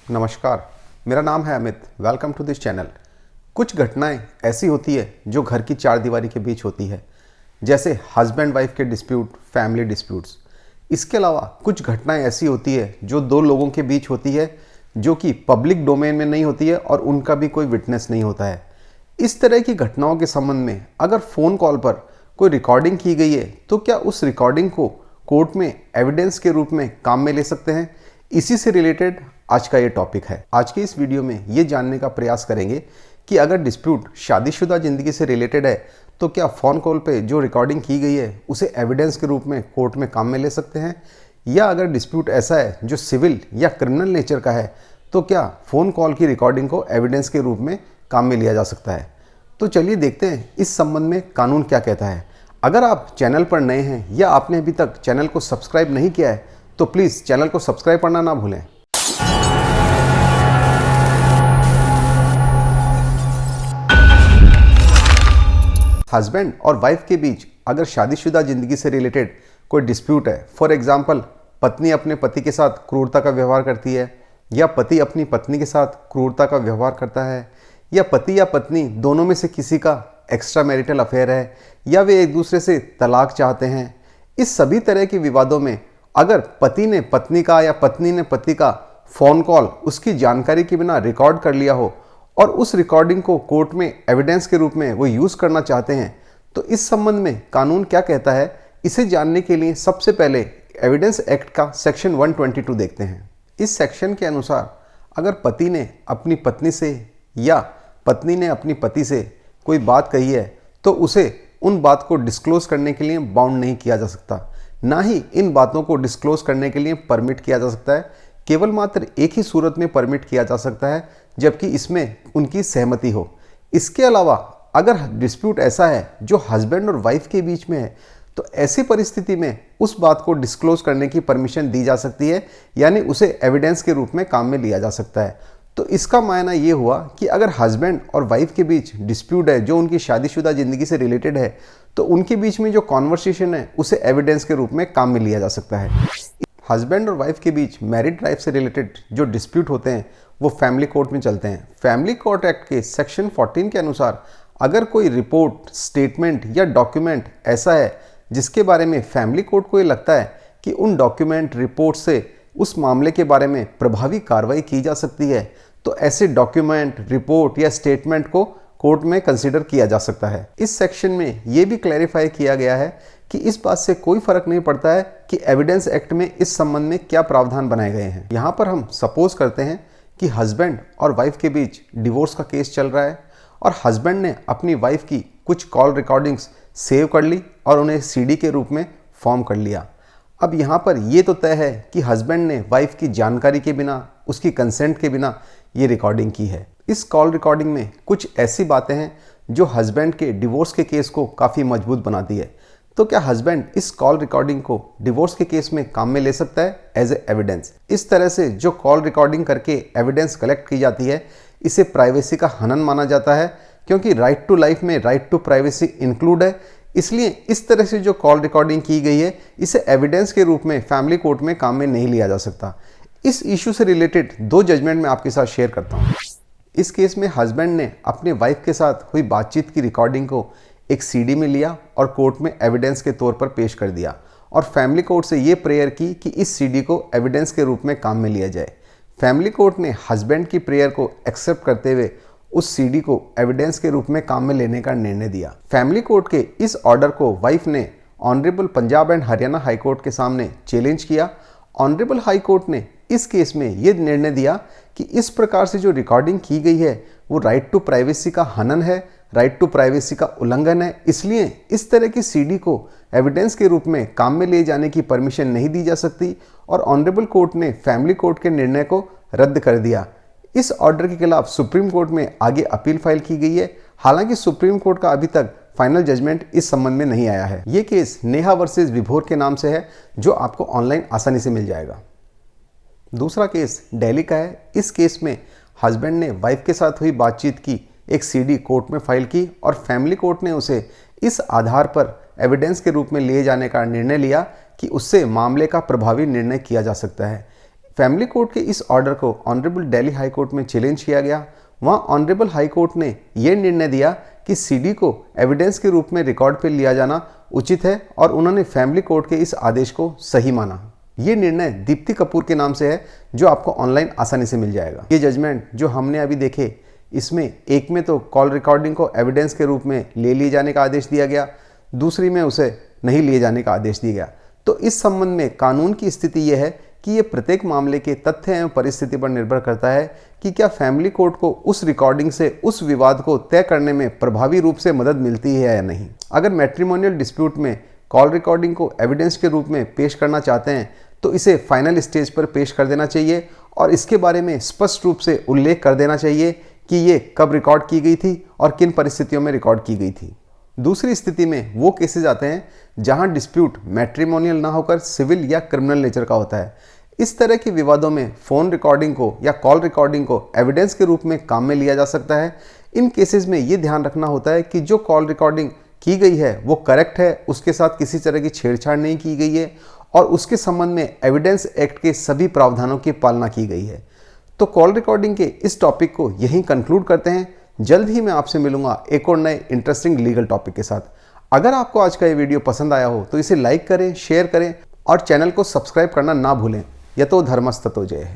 नमस्कार, मेरा नाम है Amit. Welcome to this channel. कुछ घटनाएं ऐसी होती है जो घर की चार दीवारी के बीच होती है, जैसे हस्बैंड वाइफ के डिस्प्यूट, फैमिली डिस्प्यूट्स। इसके अलावा कुछ घटनाएं ऐसी होती है जो दो लोगों के बीच होती है, जो कि पब्लिक डोमेन में नहीं होती है और उनका भी कोई विटनेस नहीं होता है। इस तरह की घटनाओं के संबंध में अगर फ़ोन कॉल पर कोई रिकॉर्डिंग की गई है तो क्या उस रिकॉर्डिंग को कोर्ट में एविडेंस के रूप में काम में ले सकते हैं? इसी से रिलेटेड आज का ये टॉपिक है। आज के इस वीडियो में ये जानने का प्रयास करेंगे कि अगर डिस्प्यूट शादीशुदा ज़िंदगी से रिलेटेड है तो क्या फ़ोन कॉल पे जो रिकॉर्डिंग की गई है उसे एविडेंस के रूप में कोर्ट में काम में ले सकते हैं, या अगर डिस्प्यूट ऐसा है जो सिविल या क्रिमिनल नेचर का है तो क्या फ़ोन कॉल की रिकॉर्डिंग को एविडेंस के रूप में काम में लिया जा सकता है। तो चलिए देखते हैं इस संबंध में कानून क्या कहता है। अगर आप चैनल पर नए हैं या आपने अभी तक चैनल को सब्सक्राइब नहीं किया है तो प्लीज़ चैनल को सब्सक्राइब करना ना भूलें। हस्बैंड और वाइफ के बीच अगर शादीशुदा ज़िंदगी से रिलेटेड कोई डिस्प्यूट है, फॉर एग्जांपल पत्नी अपने पति के साथ क्रूरता का व्यवहार करती है, या पति अपनी पत्नी के साथ क्रूरता का व्यवहार करता है, या पति या पत्नी दोनों में से किसी का एक्स्ट्रा मैरिटल अफेयर है, या वे एक दूसरे से तलाक चाहते हैं, इस सभी तरह के विवादों में अगर पति ने पत्नी का या पत्नी ने पति का फ़ोन कॉल उसकी जानकारी के बिना रिकॉर्ड कर लिया हो और उस रिकॉर्डिंग को कोर्ट में एविडेंस के रूप में वो यूज़ करना चाहते हैं, तो इस संबंध में कानून क्या कहता है, इसे जानने के लिए सबसे पहले एविडेंस एक्ट का सेक्शन 122 देखते हैं। इस सेक्शन के अनुसार अगर पति ने अपनी पत्नी से या पत्नी ने अपनी पति से कोई बात कही है तो उसे उन बात को डिस्क्लोज़ करने के लिए बाउंड नहीं किया जा सकता, ना ही इन बातों को डिस्क्लोज़ करने के लिए परमिट किया जा सकता है। केवल मात्र एक ही सूरत में परमिट किया जा सकता है जबकि इसमें उनकी सहमति हो। इसके अलावा अगर डिस्प्यूट ऐसा है जो हस्बैंड और वाइफ के बीच में है तो ऐसी परिस्थिति में उस बात को डिस्क्लोज़ करने की परमिशन दी जा सकती है, यानी उसे एविडेंस के रूप में काम में लिया जा सकता है। तो इसका मायना ये हुआ कि अगर हस्बैंड और वाइफ के बीच डिस्प्यूट है जो उनकी शादीशुदा ज़िंदगी से रिलेटेड है तो उनके बीच में जो कॉन्वर्सेशन है उसे एविडेंस के रूप में काम में लिया जा सकता है। हस्बैंड और वाइफ के बीच मैरिड लाइफ से रिलेटेड जो डिस्प्यूट होते हैं वो फैमिली कोर्ट में चलते हैं। फैमिली कोर्ट एक्ट के सेक्शन 14 के अनुसार अगर कोई रिपोर्ट, स्टेटमेंट या डॉक्यूमेंट ऐसा है जिसके बारे में फैमिली कोर्ट को ये लगता है कि उन डॉक्यूमेंट, रिपोर्ट से उस मामले के बारे में प्रभावी कार्रवाई की जा सकती है, तो ऐसे डॉक्यूमेंट, रिपोर्ट या स्टेटमेंट को कोर्ट में कंसीडर किया जा सकता है। इस सेक्शन में ये भी क्लैरिफाई किया गया है कि इस बात से कोई फर्क नहीं पड़ता है कि एविडेंस एक्ट में इस संबंध में क्या प्रावधान बनाए गए हैं। यहाँ पर हम सपोज करते हैं कि हस्बैंड और वाइफ के बीच डिवोर्स का केस चल रहा है और हस्बैंड ने अपनी वाइफ की कुछ कॉल रिकॉर्डिंग्स सेव कर ली और उन्हें सीडी के रूप में फॉर्म कर लिया। अब यहाँ पर यह तो तय है कि हस्बैंड ने वाइफ की जानकारी के बिना, उसकी कंसेंट के बिना ये रिकॉर्डिंग की है। इस कॉल रिकॉर्डिंग में कुछ ऐसी बातें हैं जो हस्बैंड के डिवोर्स के केस को काफ़ी मजबूत बनाती है। तो क्या हस्बैंड इस कॉल रिकॉर्डिंग को डिवोर्स के केस में काम में ले सकता है एज ए एविडेंस? इस तरह से जो कॉल रिकॉर्डिंग करके एविडेंस कलेक्ट की जाती है इसे प्राइवेसी का हनन माना जाता है, क्योंकि राइट टू लाइफ में राइट टू प्राइवेसी इंक्लूड है। इसलिए इस तरह से जो कॉल रिकॉर्डिंग की गई है इसे एविडेंस के रूप में फैमिली कोर्ट में काम में नहीं लिया जा सकता। इस इशू से रिलेटेड दो जजमेंट मैं आपके साथ शेयर करता हूँ। इस केस में हस्बैंड ने अपने वाइफ के साथ हुई बातचीत की रिकॉर्डिंग को एक सीडी में लिया और कोर्ट में एविडेंस के तौर पर पेश कर दिया और फैमिली कोर्ट से ये प्रेयर की कि इस सीडी को एविडेंस के रूप में काम में लिया जाए। फैमिली कोर्ट ने हस्बैंड की प्रेयर को एक्सेप्ट करते हुए उस सीडी को एविडेंस के रूप में काम में लेने का निर्णय दिया। फैमिली कोर्ट के इस ऑर्डर को वाइफ ने honourable Punjab and Haryana high court के सामने चैलेंज किया। ऑनरेबल हाई कोर्ट ने इस केस में ये निर्णय दिया कि इस प्रकार से जो रिकॉर्डिंग की गई है वो राइट टू प्राइवेसी का हनन है, राइट टू प्राइवेसी का उल्लंघन है। इसलिए इस तरह की सीडी को एविडेंस के रूप में काम में लिए जाने की परमिशन नहीं दी जा सकती और ऑनरेबल कोर्ट ने फैमिली कोर्ट के निर्णय को रद्द कर दिया। इस ऑर्डर के खिलाफ सुप्रीम कोर्ट में आगे अपील फाइल की गई है। हालांकि सुप्रीम कोर्ट का अभी तक फाइनल जजमेंट इस संबंध में नहीं आया है। ये केस नेहा वर्सेस विभोर के नाम से है जो आपको ऑनलाइन आसानी से मिल जाएगा। दूसरा केस दिल्ली का है। इस केस में हस्बैंड ने वाइफ के साथ हुई बातचीत की एक सीडी कोर्ट में फाइल की और फैमिली कोर्ट ने उसे इस आधार पर एविडेंस के रूप में लिए जाने का निर्णय लिया कि उससे मामले का प्रभावी निर्णय किया जा सकता है। फैमिली कोर्ट के इस ऑर्डर को ऑनरेबल दिल्ली हाई कोर्ट में चैलेंज किया गया। वहाँ ऑनरेबल हाई कोर्ट ने यह निर्णय दिया कि सीडी को एविडेंस के रूप में रिकॉर्ड पर लिया जाना उचित है और उन्होंने फैमिली कोर्ट के इस आदेश को सही माना। ये निर्णय दीप्ति कपूर के नाम से है, जो आपको ऑनलाइन आसानी से मिल जाएगा। ये जजमेंट जो हमने अभी देखे, इसमें एक में तो कॉल रिकॉर्डिंग को एविडेंस के रूप में ले लिए जाने का आदेश दिया गया, दूसरी में उसे नहीं लिए जाने का आदेश दिया गया। तो इस संबंध में कानून की स्थिति यह है कि ये प्रत्येक मामले के तथ्य एवं परिस्थिति पर निर्भर करता है कि क्या फैमिली कोर्ट को उस रिकॉर्डिंग से उस विवाद को तय करने में प्रभावी रूप से मदद मिलती है या नहीं। अगर मैट्रिमोनियल डिस्प्यूट में कॉल रिकॉर्डिंग को एविडेंस के रूप में पेश करना चाहते हैं तो इसे फाइनल स्टेज पर पेश कर देना चाहिए और इसके बारे में स्पष्ट रूप से उल्लेख कर देना चाहिए कि ये कब रिकॉर्ड की गई थी और किन परिस्थितियों में रिकॉर्ड की गई थी। दूसरी स्थिति में वो केसेस आते हैं जहां डिस्प्यूट मैट्रिमोनियल ना होकर सिविल या क्रिमिनल नेचर का होता है। इस तरह के विवादों में फ़ोन रिकॉर्डिंग को या कॉल रिकॉर्डिंग को एविडेंस के रूप में काम में लिया जा सकता है। इन केसेस में ये ध्यान रखना होता है कि जो कॉल रिकॉर्डिंग की गई है वो करेक्ट है, उसके साथ किसी तरह की छेड़छाड़ नहीं की गई है और उसके संबंध में एविडेंस एक्ट के सभी प्रावधानों की पालना की गई है। तो कॉल रिकॉर्डिंग के इस टॉपिक को यहीं कंक्लूड करते हैं। जल्द ही मैं आपसे मिलूंगा एक और नए इंटरेस्टिंग लीगल टॉपिक के साथ। अगर आपको आज का ये वीडियो पसंद आया हो तो इसे लाइक करें, शेयर करें और चैनल को सब्सक्राइब करना ना भूलें। यतो धर्मस्ततो जयः।